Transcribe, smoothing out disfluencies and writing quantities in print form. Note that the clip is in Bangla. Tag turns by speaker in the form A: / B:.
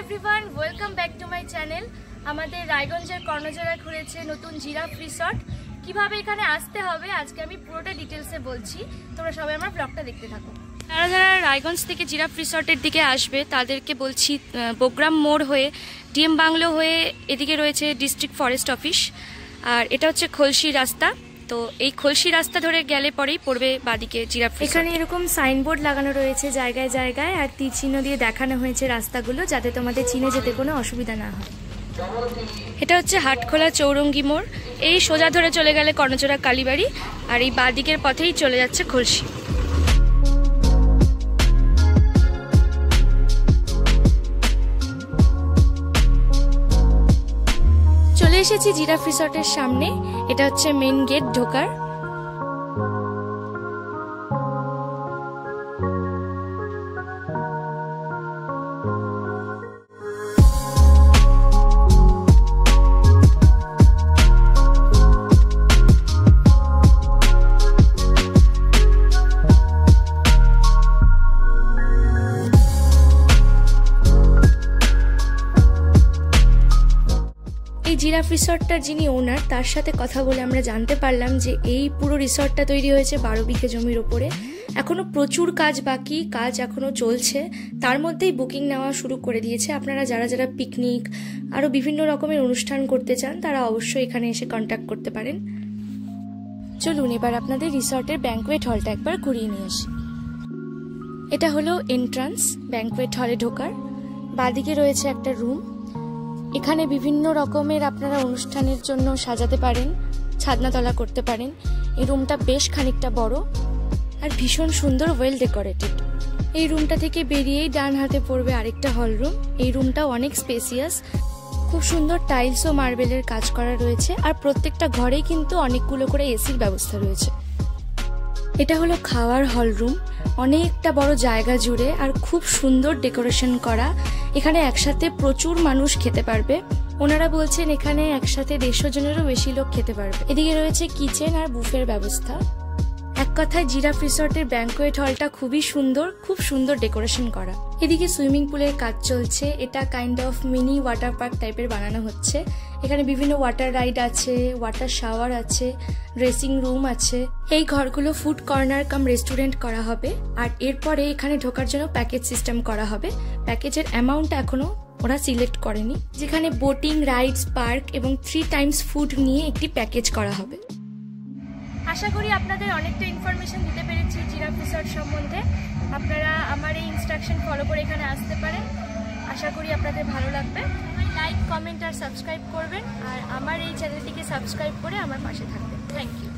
A: Everyone, welcome back to my channel. আমাদের রায়গঞ্জের কর্ণজোড়ায় খুলেছে নতুন জিরাফ রিসর্ট। কিভাবে এখানে আসতে হবে আজকে আমি পুরোটা ডিটেলসে বলছি, তোমরা সবাই আমার ব্লগটা দেখতে থাকো। যারা যারা রায়গঞ্জ থেকে জিরাফ রিসর্টের দিকে আসবে তাদেরকে বলছি, বগ্রাম মোড় হয়ে ডিএম বাংলো হয়ে এদিকে রয়েছে ডিস্ট্রিক্ট ফরেস্ট অফিস, আর এটা হচ্ছে খলসি রাস্তা। তো এই খলসি রাস্তা ধরে গেলে পরেই পড়বে বাদিকে জিরাফ। এখানে এরকম সাইনবোর্ড লাগানো রয়েছে জায়গায় জায়গায়, আর তীর চিহ্ন দিয়ে দেখানো হয়েছে রাস্তাগুলো, যাতে তোমাদের চিনে যেতে কোনো অসুবিধা না হয়। এটা হচ্ছে হাটখোলা চৌরঙ্গি মোড়। এই সোজা ধরে চলে গেলে কর্ণজোড়া কালীবাড়ি, আর এই বাদিকের পথেই চলে যাচ্ছে খলসি। চলে এসেছি জিরাফ রিসর্টের সামনে। এটা হচ্ছে মেইন গেট ঢোকার। এই জিরাফ রিসর্টটার যিনি ওনার, তার সাথে কথা বলে আমরা জানতে পারলাম যে এই পুরো রিসর্টটা তৈরি হয়েছে 12 বিঘে জমির ওপরে। এখনো প্রচুর কাজ বাকি, কাজ এখনো চলছে। তার মধ্যেই বুকিং নেওয়া শুরু করে দিয়েছে। আপনারা যারা যারা পিকনিক আরও বিভিন্ন রকমের অনুষ্ঠান করতে চান তারা অবশ্যই এখানে এসে কন্ট্যাক্ট করতে পারেন। চলুন এবার আপনাদের রিসর্টের ব্যাঙ্কোয়েট হলটা একবার ঘুরিয়ে নিয়ে আসি। এটা হলো এন্ট্রান্স ব্যাঙ্কোয়েট হলে ঢোকার। বাদিকে রয়েছে একটা রুম। এখানে বিভিন্ন রকমের আপনারা অনুষ্ঠানের জন্য সাজাতে পারেন, ছাদনাতলা করতে পারেন। এই রুমটা বেশ খানিকটা বড় আর ভীষণ সুন্দর, ওয়েল ডেকোরেটেড। এই রুমটা থেকে বেরিয়েই ডান হাতে পড়বে আরেকটা হল রুম। এই রুমটাও অনেক স্পেসিয়াস, খুব সুন্দর টাইলস ও মার্বেলের কাজ করা রয়েছে, আর প্রত্যেকটা ঘরেই কিন্তু অনেকগুলো করে এসির ব্যবস্থা রয়েছে। এটা হলো খাওয়ার হল রুম, অনেকটা বড় জায়গা জুড়ে আর খুব সুন্দর ডেকোরেশন করা। এখানে একসাথে প্রচুর মানুষ খেতে পারবে। ওনারা বলছেন এখানে একসাথে 150 জনেরও বেশি লোক খেতে পারবে। এদিকে রয়েছে কিচেন আর বুফের ব্যবস্থা। এক কথায় জিরাফ রিসর্টের ব্যাঙ্কোয়েট হলটা খুবই সুন্দর, খুব সুন্দর ডেকোরেশন করা। এদিকে সুইমিং পুলের কাজ চলছে। এটা kind of mini water park টাইপের বানানো হচ্ছে। এখানে বিভিন্ন ওয়াটার রাইড আছে, ওয়াটার শাওয়ার আছে, ড্রেসিং রুম আছে। এই ঘরগুলো ফুড কর্নার কাম রেস্টুরেন্ট করা হবে, আর এরপরে এখানে ঢোকার জন্য প্যাকেজ সিস্টেম করা হবে। প্যাকেজের অ্যামাউন্ট এখনো ওরা সিলেক্ট করেনি, যেখানে বোটিং, রাইডস, পার্ক এবং 3 টাইমস ফুড নিয়ে একটি প্যাকেজ করা হবে। আশা করি আপনাদের অনেকটা ইনফরমেশন দিতে পেরেছি জিরাফ রিসর্ট সম্বন্ধে। আপনারা আমার এই ইনস্ট্রাকশন ফলো করে এখানে আসতে পারেন। আশা করি আপনাদের ভালো লাগবে। লাইক, কমেন্ট আর সাবস্ক্রাইব করবেন, আর আমার এই চ্যানেলটিকে সাবস্ক্রাইব করে আমার পাশে থাকবেন। Thank you.